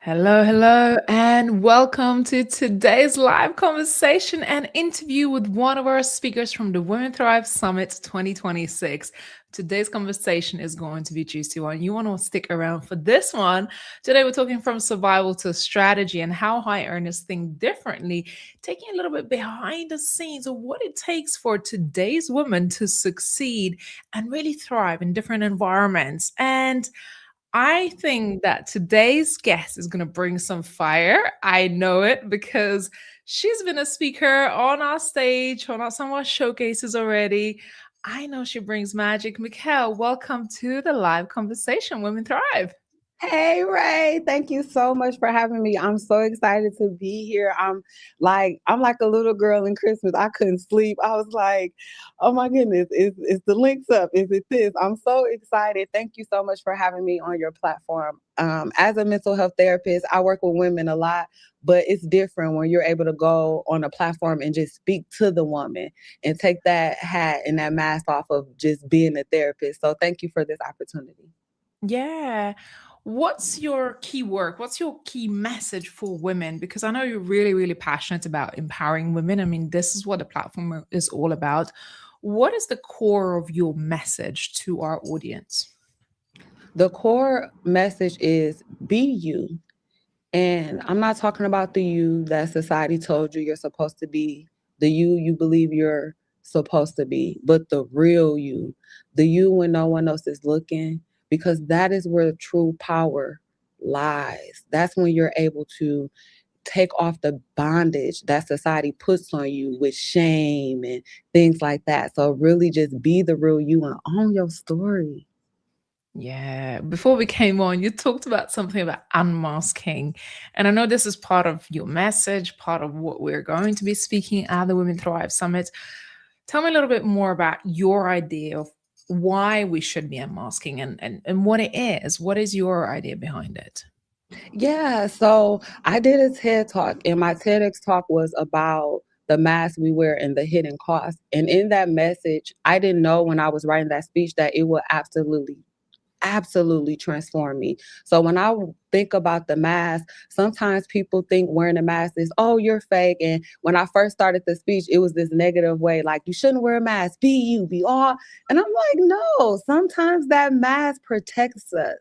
Hello, hello, and welcome to today's live conversation and interview with one of our speakers from the Women Thrive Summit 2026. Today's conversation is going to be a juicy one. You want to stick around for this one. Today, we're talking from survival to strategy and how high earners think differently, taking a little bit behind the scenes of what it takes for today's women to succeed and really thrive in different environments. And I think that today's guest is going to bring some fire. I know it because she's been a speaker on our stage, on some of our showcases already. I know she brings magic. Mickell, welcome to the live conversation, Women Thrive. Hey Ray, thank you so much for having me. I'm so excited to be here. I'm like a little girl in Christmas. I couldn't sleep. I was like, oh my goodness, is the links up? Is it this? I'm so excited. Thank you so much for having me on your platform. As a mental health therapist, I work with women a lot, but it's different when you're able to go on a platform and just speak to the woman and take that hat and that mask off of just being a therapist. So thank you for this opportunity. Yeah. What's your key work? What's your key message for women? Because I know you're really, really passionate about empowering women. I mean, this is what the platform is all about. What is the core of your message to our audience? The core message is be you. And I'm not talking about the you that society told you you're supposed to be, the you believe you're supposed to be, but the real you, the you when no one else is looking, because that is where the true power lies. That's when you're able to take off the bondage that society puts on you with shame and things like that. So really just be the real you and own your story. Yeah. Before we came on, you talked about something about unmasking. And I know this is part of your message, part of what we're going to be speaking at the Women Thrive Summit. Tell me a little bit more about your idea of why we should be unmasking and what it is. What is your idea behind it? Yeah, so I did a TED talk, and my TEDx talk was about the mask we wear and the hidden cost. And in that message, I didn't know when I was writing that speech that it would absolutely transform me. So when think about the mask, sometimes people think wearing a mask is, oh, you're fake. And when I first started the speech, it was this negative way, like you shouldn't wear a mask, be you, be all. And I'm like, no, sometimes that mask protects us.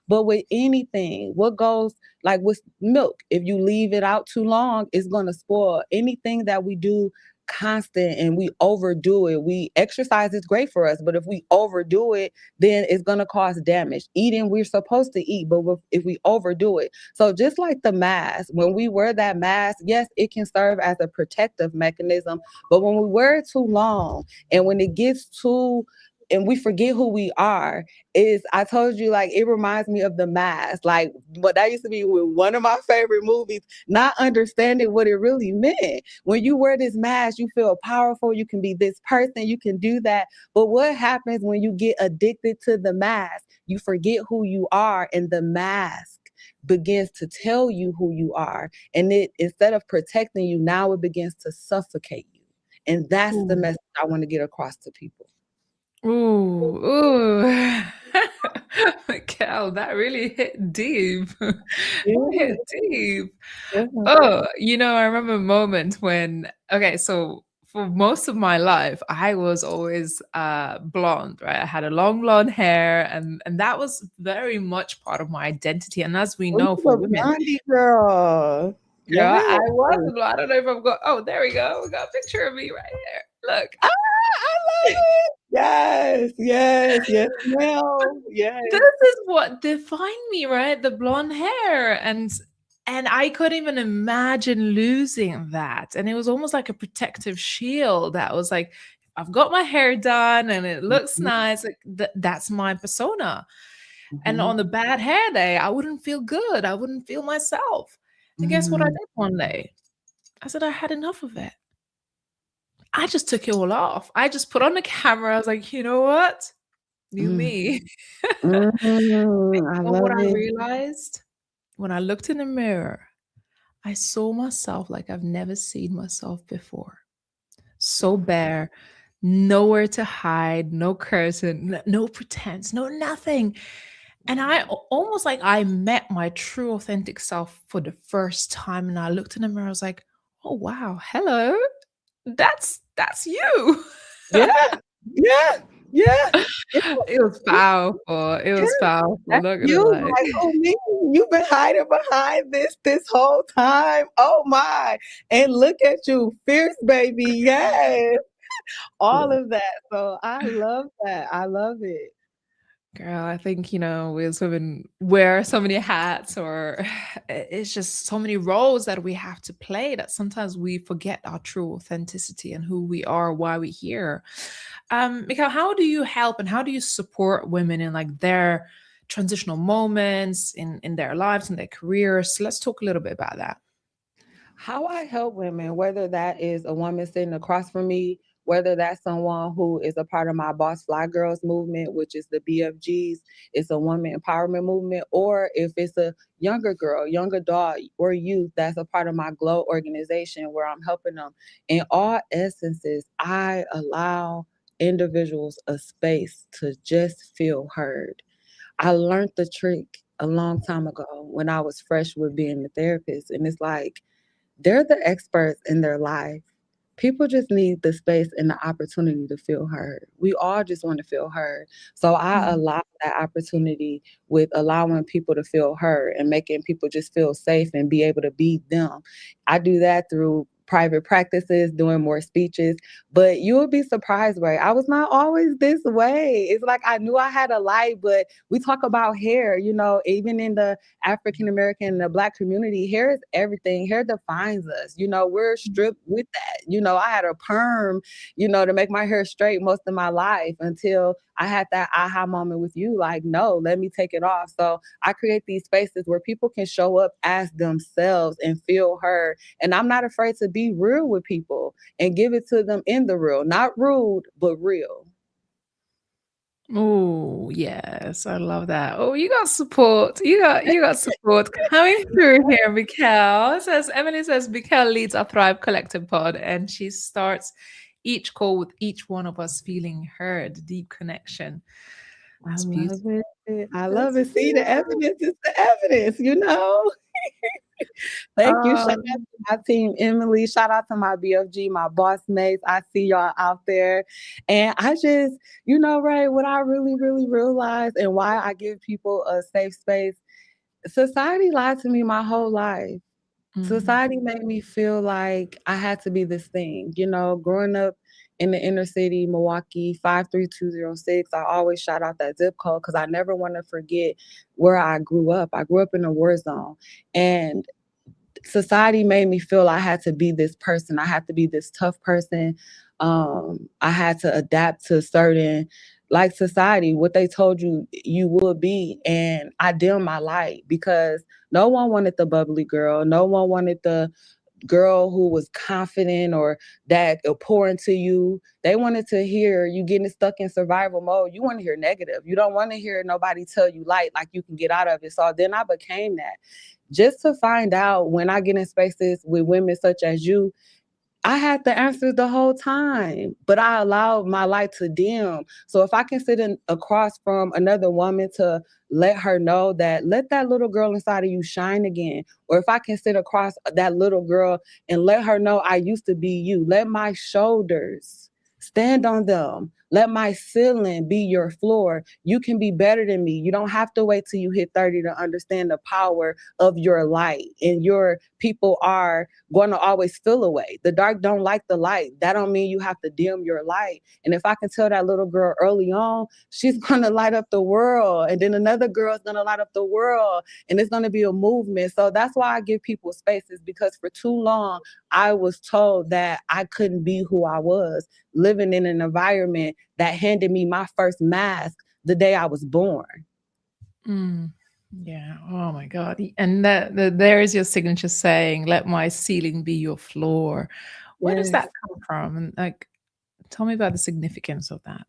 But with anything, what goes like with milk, if you leave it out too long, it's gonna spoil. Anything that we do constant and we overdo it, we exercise is great for us, but if we overdo it, then it's going to cause damage. Eating, we're supposed to eat, but if we overdo it. So just like the mask, when we wear that mask, yes, it can serve as a protective mechanism, but when we wear it too long and when it gets too and we forget who we are, is I told you, like, it reminds me of the mask, like what that used to be with one of my favorite movies, not understanding what it really meant. When you wear this mask, you feel powerful, you can be this person, you can do that. But what happens when you get addicted to the mask? You forget who you are, and the mask begins to tell you who you are. And it, instead of protecting you, now it begins to suffocate you. And that's the Ooh. message I want to get across to people. Ooh, ooh. Cal, that really hit deep. That Yeah, hit deep. yeah. Oh, I remember a moment when, okay, so for most of my life, I was always blonde, right? I had a long blonde hair, and that was very much part of my identity. And as we Oh, know, you for a women, blondie girl. I Yes. was a blonde. I don't know if I've got. Oh, there we go. We got a picture of me right here. Look. Ah, I love it. Yes, yes, yes, ma'am. Yes. This is what defined me, right? The blonde hair, and I couldn't even imagine losing that. And it was almost like a protective shield that was like, I've got my hair done and it looks Mhm, nice. Like that's my persona. And mhm, on the bad hair day, I wouldn't feel good. I wouldn't feel myself. And guess what I mhm, did one day? I said I had enough of it. I just took it all off. I just put on the camera. I was like, you know what? New mm, me. I And what love I it. realized when I looked in the mirror, I saw myself like I've never seen myself before. So bare, nowhere to hide, no curtain, no pretense, no nothing. And almost like I met my true authentic self for the first time, and I looked in the mirror. I was like, "Oh wow, hello, that's you." Yeah, yeah, yeah, yeah, It was powerful. It yeah. was powerful. That's Not gonna you. lie. Like, oh me, you've been hiding behind this whole time. Oh my. And look at you, fierce baby. Yes. All of that. So I love that. I love it. Girl, I think, we as women wear so many hats, or it's just so many roles that we have to play that sometimes we forget our true authenticity and who we are, why we're here. Mikhail, how do you help and how do you support women in like their transitional moments in their lives and their careers? Let's talk a little bit about that. How I help women, whether that is a woman sitting across from me, whether that's someone who is a part of my Boss Fly Girls movement, which is the BFGs, it's a woman empowerment movement, or if it's a younger girl, young adult, or youth that's a part of my Glow organization where I'm helping them. In all essences, I allow individuals a space to just feel heard. I learned the trick a long time ago when I was fresh with being a therapist. And it's like, they're the experts in their life. People just need the space and the opportunity to feel heard. We all just want to feel heard. So I Mm. allow that opportunity with allowing people to feel heard and making people just feel safe and be able to be them. I do that through private practices, doing more speeches, but you will be surprised, right? I was not always this way. It's like I knew I had a light, but we talk about hair, even in the African American and the Black community, hair is everything. Hair defines us. We're stripped with that. I had a perm, to make my hair straight most of my life until I had that aha moment with you. Like, no, let me take it off. So I create these spaces where people can show up as themselves and feel heard. And I'm not afraid to be real with people and give it to them in the real, not rude, but real. Oh, yes, I love that. Oh, you got support. You got support coming through here, Mikhail. Emily says Mikhail leads our Thrive Collective pod, and she starts each call with each one of us feeling heard, deep connection. I That's love beautiful. it. I love That's it. See, the beautiful. evidence is the evidence. Thank you. Shout out Um, to my team, Emily. Shout out to my BFG, my boss mates. I see y'all out there. And I just, Ray, what I really, really realized and why I give people a safe space, society lied to me my whole life. mm, Society made me feel like I had to be this thing. Growing up in the inner city, Milwaukee, 53206, I always shout out that zip code because I never want to forget where I grew up. I grew up in a war zone. And society made me feel I had to be this person. I had to be this tough person. I had to adapt to certain, like society, what they told you you would be. And I dim my light because no one wanted the bubbly girl. No one wanted the girl who was confident or that will pour into you. They wanted to hear you getting stuck in survival mode. You want to hear negative. You don't want to hear nobody tell you light, like you can get out of it. So then I became that just to find out when I get in spaces with women such as you, I had the answers the whole time, but I allowed my light to dim. So if I can sit across from another woman to let her know that let that little girl inside of you shine again, or if I can sit across that little girl and let her know I used to be you, let my shoulders stand on them. Let my ceiling be your floor. You can be better than me. You don't have to wait till you hit 30 to understand the power of your light. And your people are going to always feel away. The dark don't like the light. That don't mean you have to dim your light. And if I can tell that little girl early on, she's going to light up the world. And then another girl is going to light up the world. And it's going to be a movement. So that's why I give people spaces because for too long, I was told that I couldn't be who I was, living in an environment that handed me my first mask the day I was born. mm. Yeah. Oh my God. And there is your signature saying, "Let my ceiling be your floor." Where does Yes. that come from? And like, tell me about the significance of that.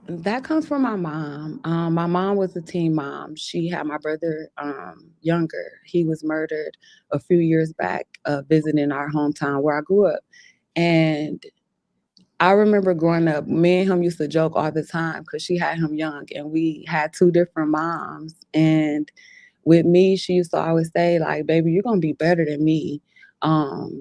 That comes from my mom. My mom was a teen mom. She had my brother younger. He was murdered a few years back, visiting our hometown where I grew up. And I remember growing up, me and him used to joke all the time because she had him young and we had two different moms. And with me, she used to always say, like, baby, you're gonna be better than me.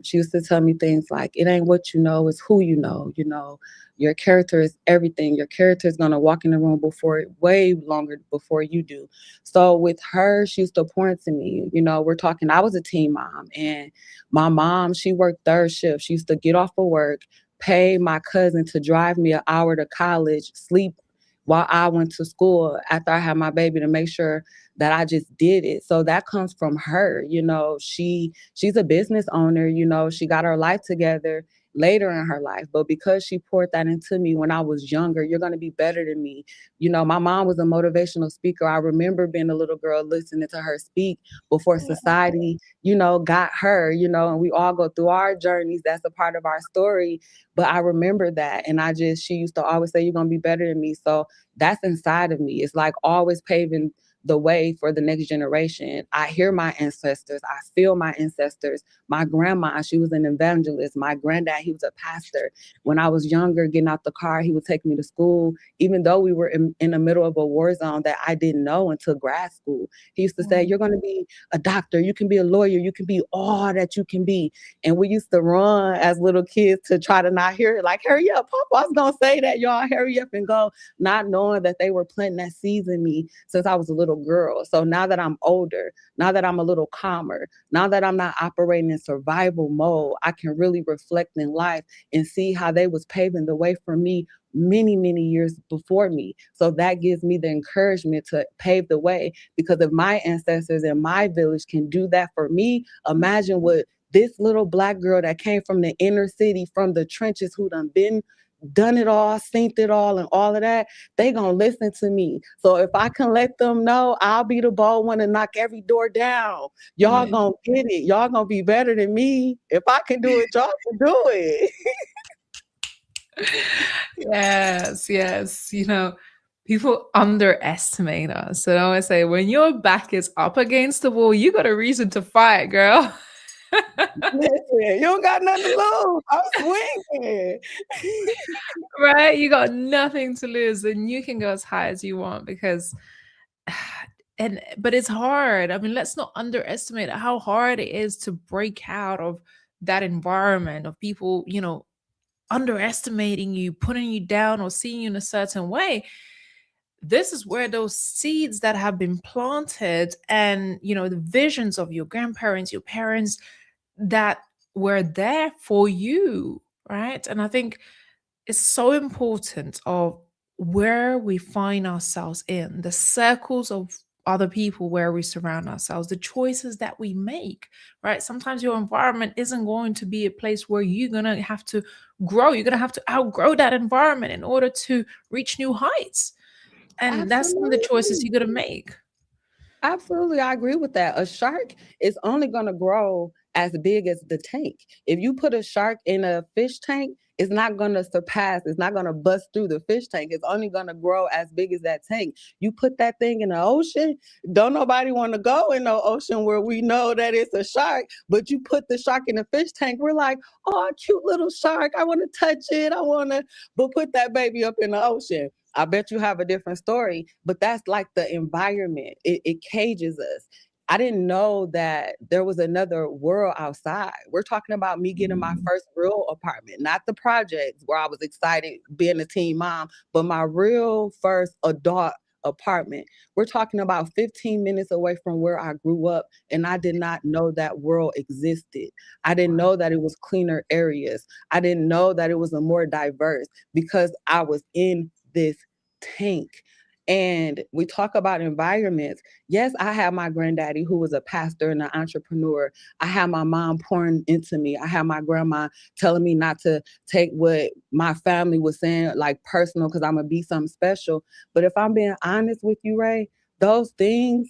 She used to tell me things like, it ain't what you know, it's who you know, your character is everything. Your character is gonna walk in the room before way longer before you do. So with her, she used to point to me, we're talking, I was a teen mom and my mom, she worked third shift. She used to get off of work, pay my cousin to drive me an hour to college, sleep while I went to school after I had my baby to make sure that I just did it. So that comes from her, she's a business owner, she got her life together later in her life, but because she poured that into me when I was younger, you're going to be better than me. My mom was a motivational speaker. I remember being a little girl listening to her speak before society, got her, and we all go through our journeys. That's a part of our story. But I remember that. And she used to always say, you're going to be better than me. So that's inside of me. It's like always paving the way for the next generation. I hear my ancestors. I feel my ancestors. My grandma, she was an evangelist. My granddad, he was a pastor. When I was younger, getting out the car, he would take me to school, even though we were in the middle of a war zone that I didn't know until grad school. He used to say, you're going to be a doctor. You can be a lawyer. You can be all that you can be. And we used to run as little kids to try to not hear it. Like, hurry up, Papa's going to say that, y'all. Hurry up and go. Not knowing that they were planting that seeds in me since I was a little girl. So now that I'm older, now that I'm a little calmer, now that I'm not operating in survival mode, I can really reflect in life and see how they was paving the way for me many, many years before me. So that gives me the encouragement to pave the way, because if my ancestors and my village can do that for me, imagine what this little Black girl that came from the inner city, from the trenches, who done it all, seen it all, and all of that, they gonna listen to me. So if I can let them know, I'll be the bold one to knock every door down. Y'all Yeah. gonna get it. Y'all gonna be better than me. If I can do it, y'all can do it. Yes, yes. People underestimate us. So I always say, when your back is up against the wall, you got a reason to fight, girl. Listen, you don't got nothing to lose. I'm swinging. Right? You got nothing to lose, and you can go as high as you want because but it's hard. I mean, let's not underestimate how hard it is to break out of that environment of people, underestimating you, putting you down, or seeing you in a certain way. This is where those seeds that have been planted, and the visions of your grandparents, your parents, that were there for you, right? And I think it's so important of where we find ourselves in the circles of other people where we surround ourselves, the choices that we make, right? Sometimes your environment isn't going to be a place where you're going to have to grow. You're going to have to outgrow that environment in order to reach new heights. And that's some of the choices Absolutely. you got to make. Absolutely, I agree with that. A shark is only going to grow as big as the tank. If you put a shark in a fish tank, it's not going to surpass, it's not going to bust through the fish tank. It's only going to grow as big as that tank. You put that thing in the ocean, don't nobody want to go in the ocean where we know that it's a shark, but you put the shark in a fish tank, we're like, oh, cute little shark. I want to touch it. But put that baby up in the ocean. I bet you have a different story, but that's like the environment. It cages us. I didn't know that there was another world outside. We're talking about me getting my first real apartment, not the projects where I was excited being a teen mom, but my real first adult apartment. We're talking about 15 minutes away from where I grew up, and I did not know that world existed. I didn't know that it was cleaner areas. I didn't know that it was a more diverse, because I was in this tank. And we talk about environments. Yes, I had my granddaddy who was a pastor and an entrepreneur. I had my mom pouring into me. I had my grandma telling me not to take what my family was saying like personal, because I'm gonna be something special. But if I'm being honest with you, Ray, those things,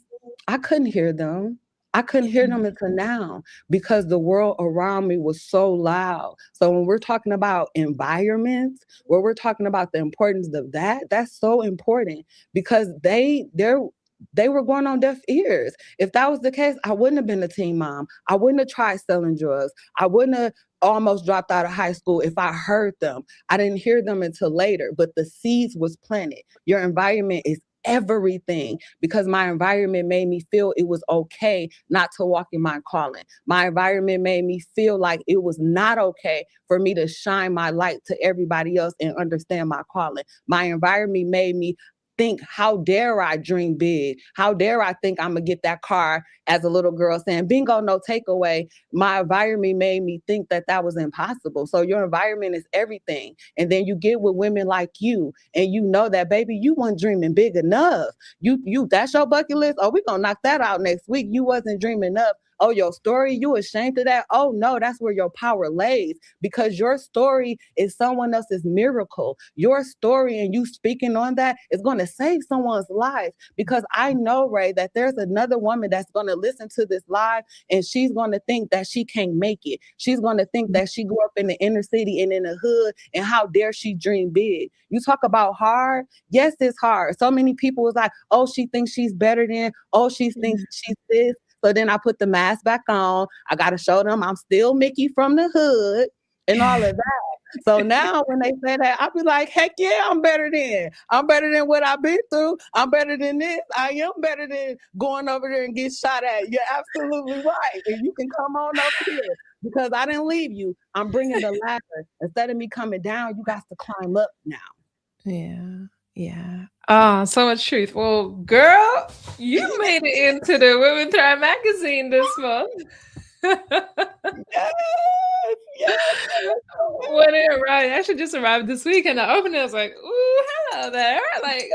I couldn't hear them. I couldn't hear them until now, because the world around me was so loud. So when we're talking about environments, where we're talking about the importance of that, that's so important, because they were going on deaf ears. If that was the case, I wouldn't have been a teen mom. I wouldn't have tried selling drugs. I wouldn't have almost dropped out of high school if I heard them. I didn't hear them until later, but the seeds was planted. Your environment is everything, because my environment made me feel it was okay not to walk in my calling. My environment made me feel like it was not okay for me to shine my light to everybody else and understand my calling. My environment made me think, how dare I dream big? How dare I think I'm gonna get that car as a little girl saying, bingo, no takeaway. My environment made me think that that was impossible. So your environment is everything. And then you get with women like you, and you know that, baby, you weren't dreaming big enough. That's your bucket list. Oh, we're gonna knock that out next week. You wasn't dreaming enough. Oh, your story, you ashamed of that? Oh no, that's where your power lays, because your story is someone else's miracle. Your story and you speaking on that is going to save someone's life, because I know, Ray, that there's another woman that's going to listen to this live, and she's going to think that she can't make it. She's going to think that she grew up in the inner city and in the hood, and how dare she dream big. You talk about hard. Yes, it's hard. So many people was like, oh, she thinks she's better than, oh, she thinks she's this. So then I put the mask back on. I got to show them I'm still Mickey from the hood and all of that. So now when they say that, I'll be like, heck yeah, I'm better than. I'm better than what I've been through. I'm better than this. I am better than going over there and get shot at. You're absolutely right. And you can come on over here, because I didn't leave you. I'm bringing the ladder. Instead of me coming down, you got to climb up now. Yeah. Yeah. Ah, so much truth. Well, girl, you made it into the Women Thrive magazine this month. Yes, yes. When it arrived, it actually just arrived this week, and I opened it, I was like, "Ooh, hello there!" Like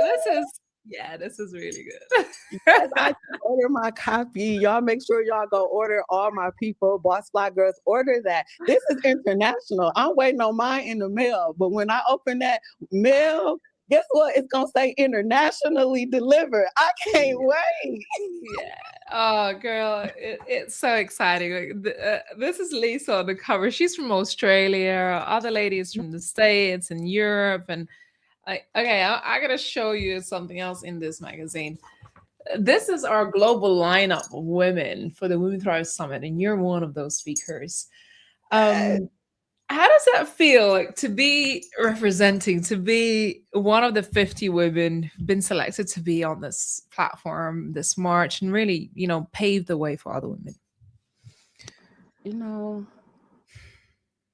this is really good. Yes, I can order my copy. Y'all make sure y'all go order. All my people, Boss Fly Girls, order that. This is international. I'm waiting on mine in the mail. But when I open that mail, guess what? It's going to say internationally delivered. I can't wait. Yeah. Oh, girl, it's so exciting. This is Lisa on the cover. She's from Australia. Other ladies from the States and Europe. And okay, I gotta show you something else in this magazine. This is our global lineup of women for the Women Thrive Summit, and you're one of those speakers. Yes. Um, how does that feel, like to be representing, to be one of the 50 women who've been selected to be on this platform, this march, and really, pave the way for other women? You know,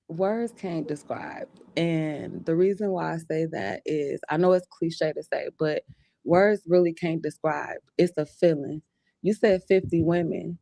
words can't describe. And the reason why I say that is, I know it's cliche to say, but words really can't describe. It's a feeling. You said 50 women.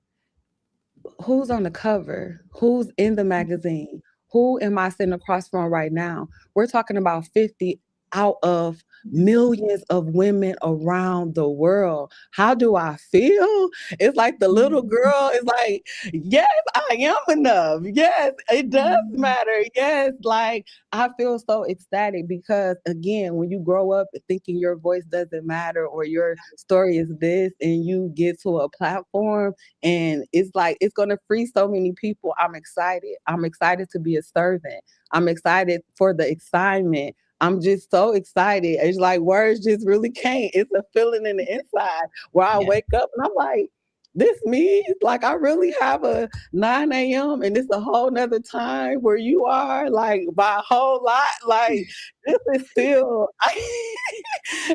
Who's on the cover? Who's in the magazine? Who am I sitting across from right now? We're talking about 50 out of millions of women around the world. How do I feel? It's like the little girl is like, yes, I am enough. Yes, it does matter. Yes, like I feel so ecstatic, because again, when you grow up thinking your voice doesn't matter or your story is this, and you get to a platform and it's like it's going to free so many people. I'm excited. I'm excited to be a servant. I'm excited for the excitement. I'm just so excited. It's like words just really can't. It's a feeling in the inside where I Yeah. wake up and I'm like, this me? Like I really have a 9 a.m. and it's a whole nother time where you are, like by a whole lot. Like this is still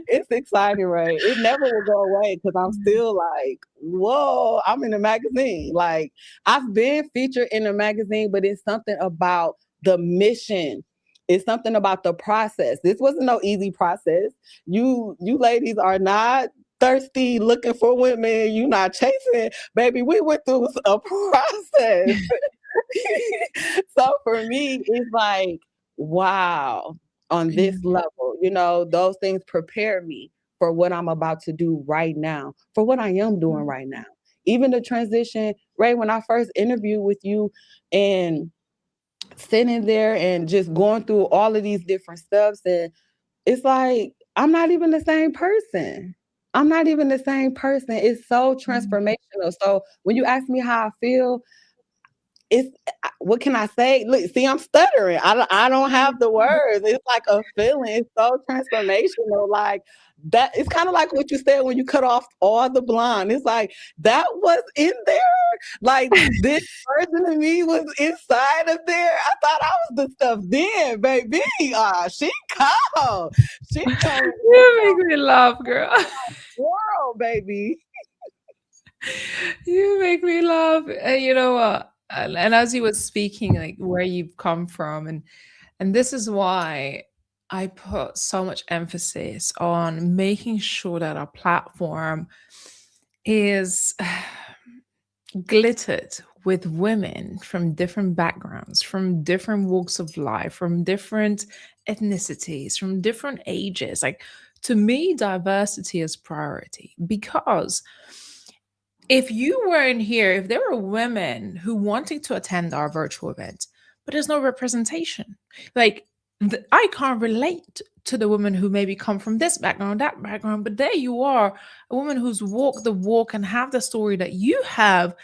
it's exciting, right? It never will go away, because I'm still like, whoa, I'm in a magazine. Like I've been featured in a magazine, but it's something about the mission. It's something about the process. This wasn't no easy process. You ladies are not thirsty looking for women. You not chasing, baby. We went through a process. So for me, it's like, wow, on this level, those things prepare me for what I'm about to do right now, for what I am doing right now. Even the transition, Ray, when I first interviewed with you and sitting there and just going through all of these different steps, and it's like, I'm not even the same person. I'm not even the same person. It's so transformational. So when you ask me how I feel, it's what can I say? Look, see, I'm stuttering. I don't have the words. It's like a feeling. It's so transformational. Like that it's kind of like what you said when you cut off all the blonde. It's like that was in there. Like this version of me was inside of there. I thought I was the stuff then, baby. She cold. She coming with You make me laugh, girl. the world, baby. You make me laugh. And you know what? And as you were speaking, like where you've come from, and this is why I put so much emphasis on making sure that our platform is glittered with women from different backgrounds, from different walks of life, from different ethnicities, from different ages. Like to me, diversity is priority because if you weren't here, if there were women who wanting to attend our virtual event, but there's no representation, like I can't relate to the women who maybe come from this background, that background, but there you are, a woman who's walked the walk and have the story that you have.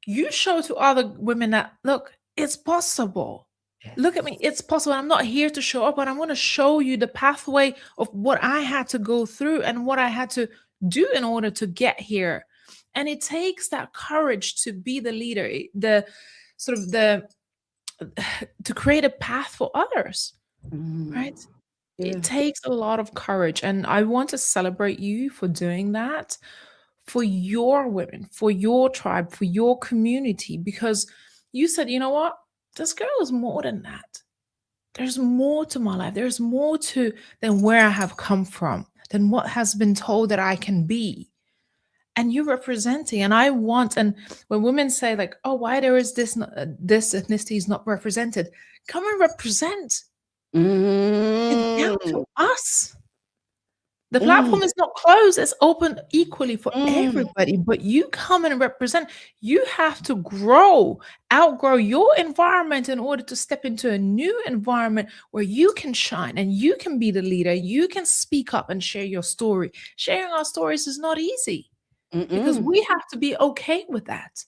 You show to other women that look, it's possible. Look at me, it's possible. I'm not here to show up, but I'm going to show you the pathway of what I had to go through and what I had to do in order to get here. And it takes that courage to be the leader, the sort of the to create a path for others, right? Yeah. It takes a lot of courage, and I want to celebrate you for doing that for your women, for your tribe, for your community, because you said, you know what? This girl is more than that. There's more to my life. There's more to than where I have come from, than what has been told that I can be. And you're representing, and I want, and when women say like, oh, why there is this ethnicity is not represented, come and represent. It's down Mm, to us. The mm, platform is not closed, it's open equally for mm, everybody, but you come and represent. You have to grow, outgrow your environment in order to step into a new environment where you can shine and you can be the leader. You can speak up and share your story. Sharing our stories is not easy because mm, we have to be okay with that.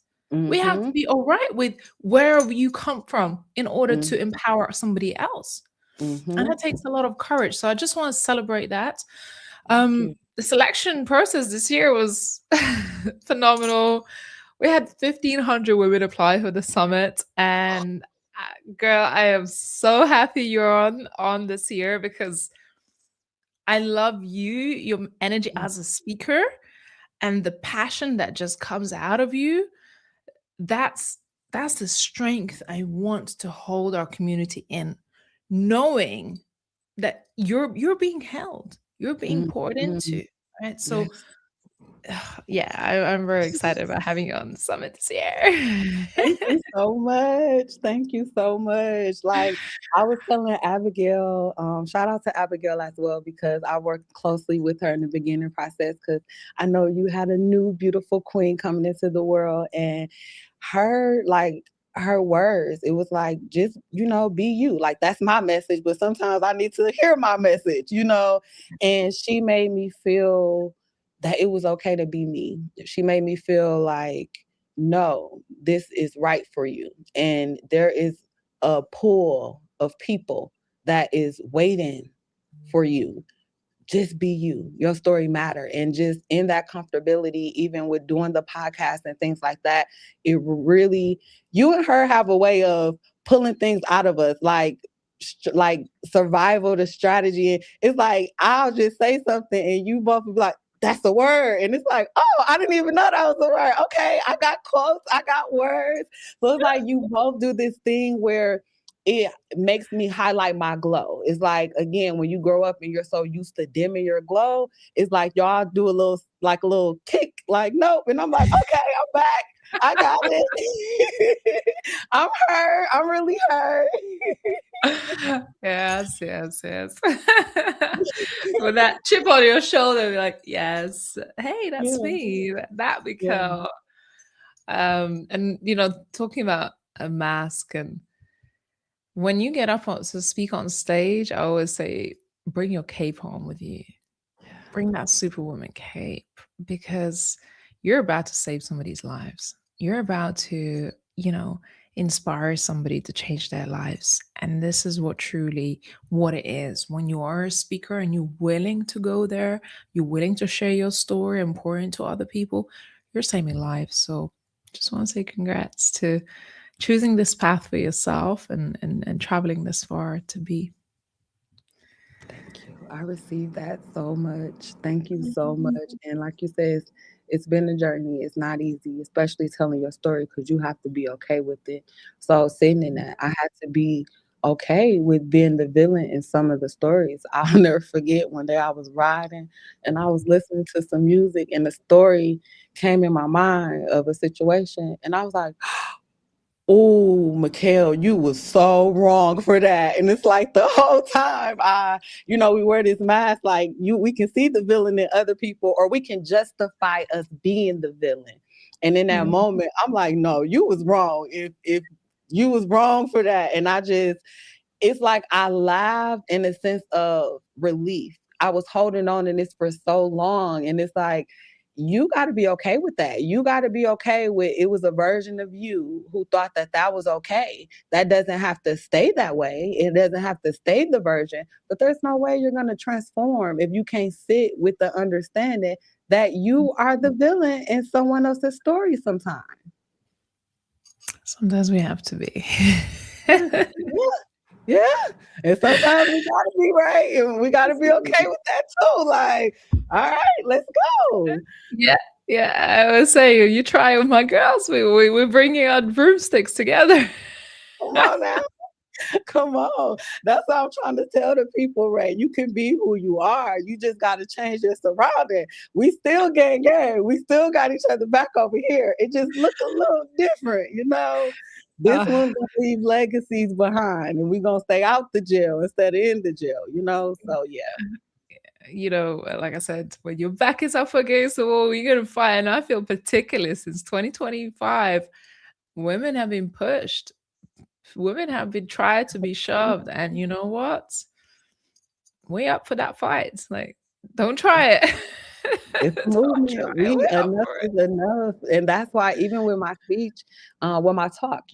We have to mhm, be all right with wherever you come from in order mm, to empower somebody else. And mhm. that takes a lot of courage. So I just want to celebrate that. Thank you. The selection process this year was phenomenal. We had 1,500 women apply for the summit, and girl, I am so happy you're on this year because I love you, your energy Mm, as a speaker, and the passion that just comes out of you. That's that's the strength I want to hold our community in, knowing that you're being held, you're being mm, poured mm. into, right? So Yes. yeah, I'm very excited about having you on the summit this year. Thank you so much. Thank you so much. Like I was telling Abigail, shout out to Abigail as well because I worked closely with her in the beginning process because I know you had a new beautiful queen coming into the world and her like her words, it was like just, be you. Like that's my message, but sometimes I need to hear my message. And she made me feel that it was okay to be me. She made me feel like no, this is right for you. And there is a pool of people that is waiting for you. Just be you. Your story matter. And just in that comfortability, even with doing the podcast and things like that, it really, you and her have a way of pulling things out of us, like survival to strategy. It's like I'll just say something and you both will be like, that's a word. And it's like, oh, I didn't even know that was a word. Okay, I got quotes, I got words. So it's like you both do this thing where it makes me highlight my glow. It's like, again, when you grow up and you're so used to dimming your glow, it's like y'all do a little kick, like, nope. And I'm like, okay, I'm back. I got it. I'm hurt. I'm really hurt. Yes, yes, yes. With that chip on your shoulder, be like, yes, hey, that's Yeah, me. That yeah. Mickell. And talking about a mask, and when you get up on to speak on stage, I always say, bring your cape on with you. Bring that superwoman cape because you're about to save somebody's lives. You're about to, inspire somebody to change their lives. And this is what it is. When you are a speaker and you're willing to go there, you're willing to share your story and pour into other people, you're saving lives. So just want to say congrats to choosing this path for yourself and traveling this far to be. Thank you. I received that so much. Thank you so much. And like you said, it's been a journey. It's not easy, especially telling your story because you have to be okay with it. So sitting in that, I had to be okay with being the villain in some of the stories. I'll never forget one day I was riding and I was listening to some music and the story came in my mind of a situation and I was like, oh, Mickell, you was so wrong for that. And it's like the whole time we wear this mask, like we can see the villain in other people, or we can justify us being the villain. And in that Mhm. moment, I'm like, no, you was wrong. If you was wrong for that. And it's like I laughed in a sense of relief. I was holding on to this for so long. And it's like, you got to be okay with that. You got to be okay with it was a version of you who thought that that was okay. That doesn't have to stay that way. It doesn't have to stay the version, but there's no way you're going to transform if you can't sit with the understanding that you are the villain in someone else's story sometimes. Sometimes we have to be. Yeah. Yeah. And sometimes we gotta be right and we gotta be okay with that too. Like, all right, let's go. Yeah, yeah. I was saying, you try it with my girls. We're bringing out broomsticks together. Come on now. Come on. That's what I'm trying to tell the people, Ray. You can be who you are. You just got to change your surrounding. We still gang. We still got each other back over here. It just look a little different. This Uh, one's gonna leave legacies behind, and we're gonna stay out the jail instead of in the jail. So yeah. like I said, when your back is up against the wall, you're gonna fight. And I feel particularly since 2025, women have been pushed. Women have been tried to be shoved. And you know what? We up for that fight. Like, don't try it. It's a Don't try movement. it. We We're up enough for it. is enough, and that's why even with my speech, with my talk,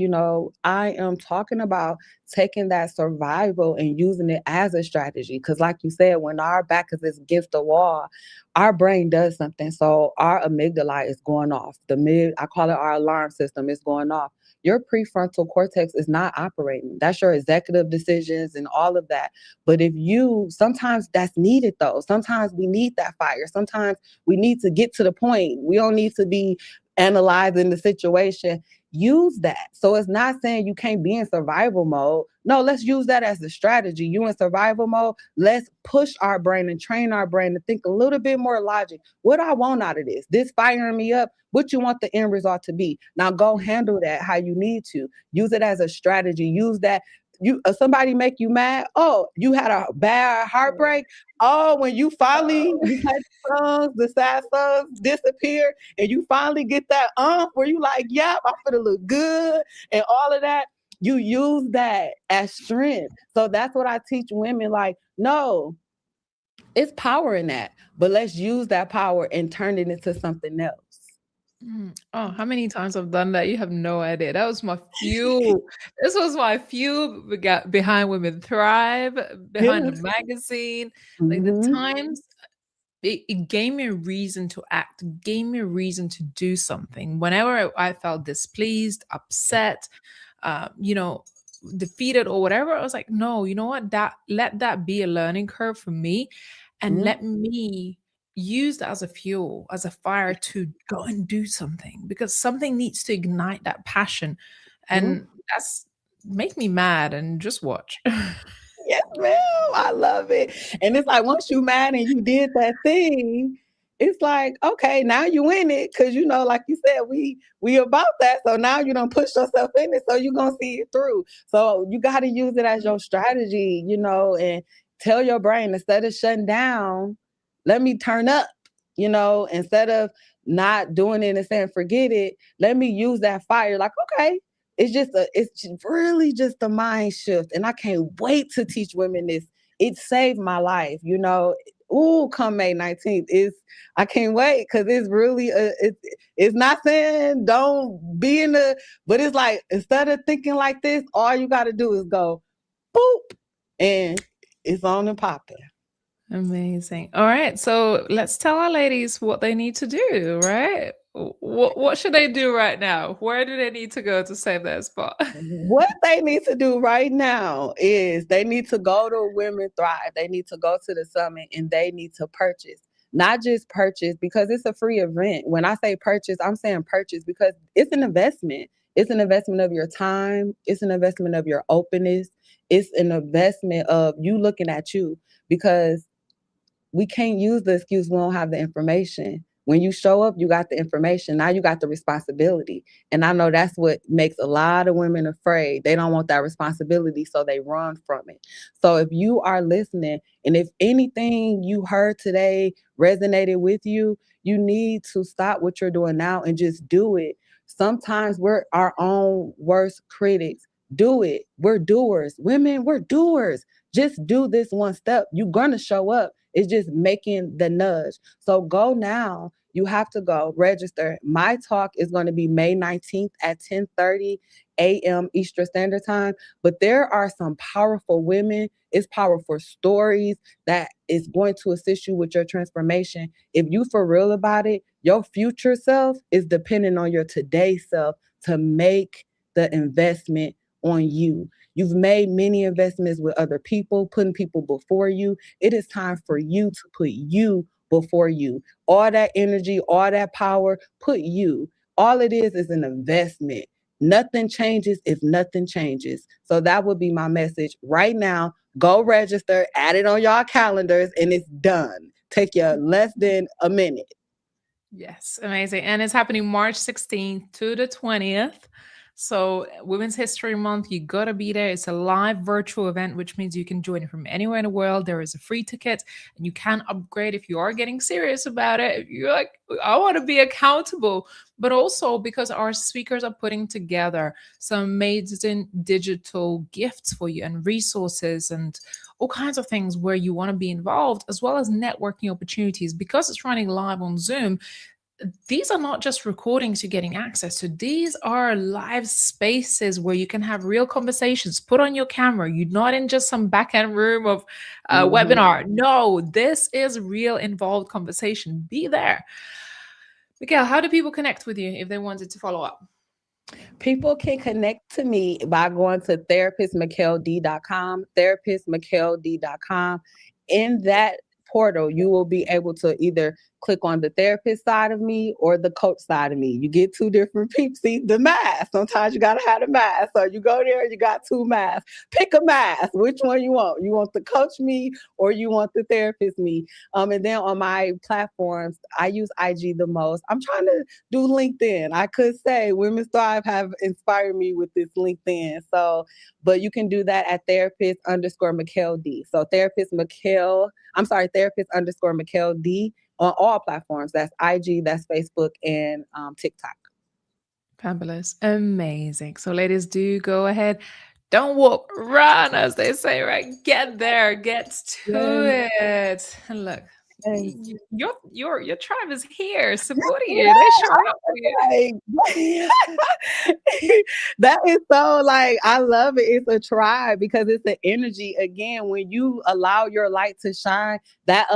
I am talking about taking that survival and using it as a strategy. Because, like you said, when our back is against the wall, our brain does something. So our amygdala is going off. I call it our alarm system, is going off. Your prefrontal cortex is not operating. That's your executive decisions and all of that. But sometimes that's needed though. Sometimes we need that fire. Sometimes we need to get to the point. We don't need to be analyzing the situation. Use that. So it's not saying you can't be in survival mode. No, let's use that as a strategy. You in survival mode, let's push our brain and train our brain to think a little bit more logic. What do I want out of this? This firing me up. What you want the end result to be. Now go handle that how you need to. Use it as a strategy. Use that somebody make you mad. Oh, you had a bad heartbreak. Oh, when you play the songs, the sad songs disappear, and you finally get that where you like, yep, I'm gonna look good and all of that. You use that as strength. So that's what I teach women. Like, no, it's power in that, but let's use that power and turn it into something else. Oh, how many times I've done that? You have no idea. That was my fuel. This was my fuel. We got behind Women Thrive, behind the Yes. magazine. Like the Hmm. times it gave me a reason to act, gave me a reason to do something. Whenever I felt displeased, upset, you know, defeated or whatever, I was like, no, you know what? That let that be a learning curve for me, and let me use that as a fuel, as a fire to go and do something because something needs to ignite that passion, Hmm. and that's make me mad and just watch. Yes, ma'am. I love it. And it's like once you mad and you did that thing, it's like, okay, now you in it. Cause like you said, we about that. So now you don't push yourself in it. So you're gonna see it through. So you gotta use it as your strategy, and tell your brain instead of shutting down, let me turn up, instead of not doing it and saying forget it, let me use that fire. Like, okay, really just a mind shift. And I can't wait to teach women this. It saved my life. ooh, come May 19th. I can't wait because it's really it's not saying don't be in the, but it's like instead of thinking like this, all you got to do is go boop, and it's on and popping. Amazing. All right. So let's tell our ladies what they need to do, right? What should they do right now? Where do they need to go to save their spot? What they need to do right now is they need to go to Women Thrive. They need to go to the summit and they need to purchase. Not just purchase because it's a free event. When I say purchase, I'm saying purchase because it's an investment. It's an investment of your time. It's an investment of your openness. It's an investment of you looking at you because we can't use the excuse we don't have the information. When you show up, you got the information. Now you got the responsibility. And I know that's what makes a lot of women afraid. They don't want that responsibility, so they run from it. So if you are listening, and if anything you heard today resonated with you, you need to stop what you're doing now and just do it. Sometimes we're our own worst critics. Do it. We're doers. Women, we're doers. Just do this one step. You're going to show up. It's just making the nudge. So go now. You have to go register. My talk is going to be May 19th at 10:30 a.m. Eastern Standard Time. But there are some powerful women. It's powerful stories that is going to assist you with your transformation. If you for real about it, your future self is dependent on your today self to make the investment on you. You've made many investments with other people, putting people before you. It is time for you to put you before you. All that energy, all that power, put you. All it is an investment. Nothing changes if nothing changes. So that would be my message right now. Go register, add it on y'all calendars, and it's done. Take you less than a minute. Yes, amazing. And it's happening March 16th to the 20th. So, Women's History Month, you gotta be there. It's a live virtual event, which means you can join it from anywhere in the world. There is a free ticket, and you can upgrade if you are getting serious about it. If you're like, I want to be accountable, but also because our speakers are putting together some amazing digital gifts for you and resources and all kinds of things where you want to be involved, as well as networking opportunities. Because it's running live on Zoom, these are not just recordings you're getting access to. These are live spaces where you can have real conversations. Put on your camera. You're not in just some back end room of a Mhm. webinar. No, this is real involved conversation. Be there. Mickell, how do people connect with you if they wanted to follow up? People can connect to me by going to therapistmickelld.com, therapistmickelld.com. In that portal, you will be able to either click on the therapist side of me or the coach side of me. You get two different people. See, the mask. Sometimes you got to have a mask. So you go there, you got two masks. Pick a mask. Which one you want? You want the coach me or you want the therapist me? And then on my platforms, I use IG the most. I'm trying to do LinkedIn. I could say Women's Thrive have inspired me with this LinkedIn. So, but you can do that at therapist underscore Mickell D. So therapist underscore Mickell D on all platforms. That's IG, that's Facebook, and TikTok. Fabulous. Amazing. So, ladies, do go ahead. Don't walk, run, as they say, right? Get there, get Yes, to it. And look, yes. your tribe is here supporting you. They show up for you. Like, that is so like I love it. It's a tribe because it's the energy. Again, when you allow your light to shine, that's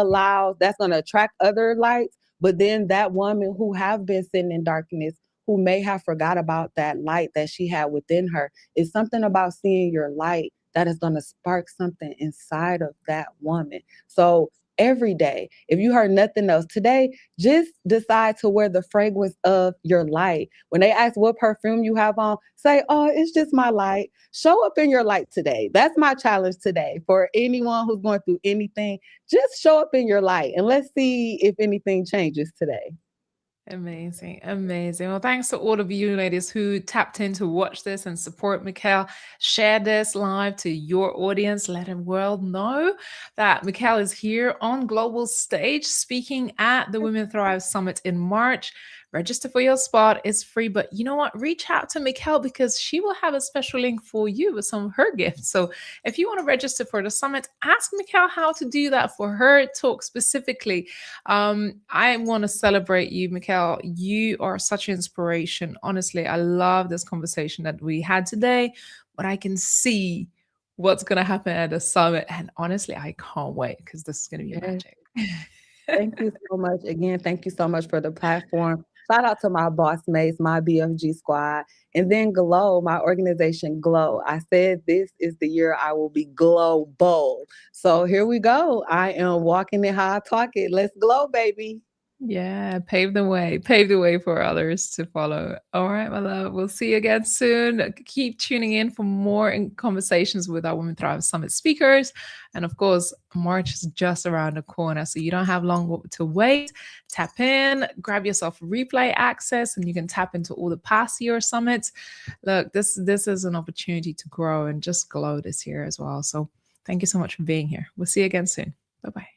gonna attract other lights. But then that woman who have been sitting in darkness, who may have forgot about that light that she had within her, is something about seeing your light that is gonna spark something inside of that woman. So every day, if you heard nothing else today, just decide to wear the fragrance of your light. When they ask what perfume you have on, say, oh, it's just my light. Show up in your light today. That's my challenge today for anyone who's going through anything. Just show up in your light and let's see if anything changes today. Amazing, amazing. Well, thanks to all of you ladies who tapped in to watch this and support Mickell. Share this live to your audience. Let the world know that Mickell is here on global stage speaking at the Women Thrive Summit in March. Register for your spot. It's free, but you know what? Reach out to Mickell because she will have a special link for you with some of her gifts. So if you want to register for the summit, ask Mickell how to do that for her talk specifically. I want to celebrate you, Mickell. You are such an inspiration. Honestly, I love this conversation that we had today, but I can see what's going to happen at the summit. And honestly, I can't wait because this is going to be Yes. magic. Thank you so much. Again, thank you so much for the platform. Shout out to my boss mates, my BFG squad, and then Glow, my organization Glow. I said this is the year I will be global. So here we go. I am walking it how I talk it. Let's glow, baby. Yeah, pave the way for others to follow. All right, my love. We'll see you again soon. Keep tuning in for more conversations with our Women Thrive Summit speakers. And of course, March is just around the corner, so you don't have long to wait. Tap in, grab yourself replay access, and you can tap into all the past year summits. Look, this is an opportunity to grow and just glow this year as well. So thank you so much for being here. We'll see you again soon. Bye bye.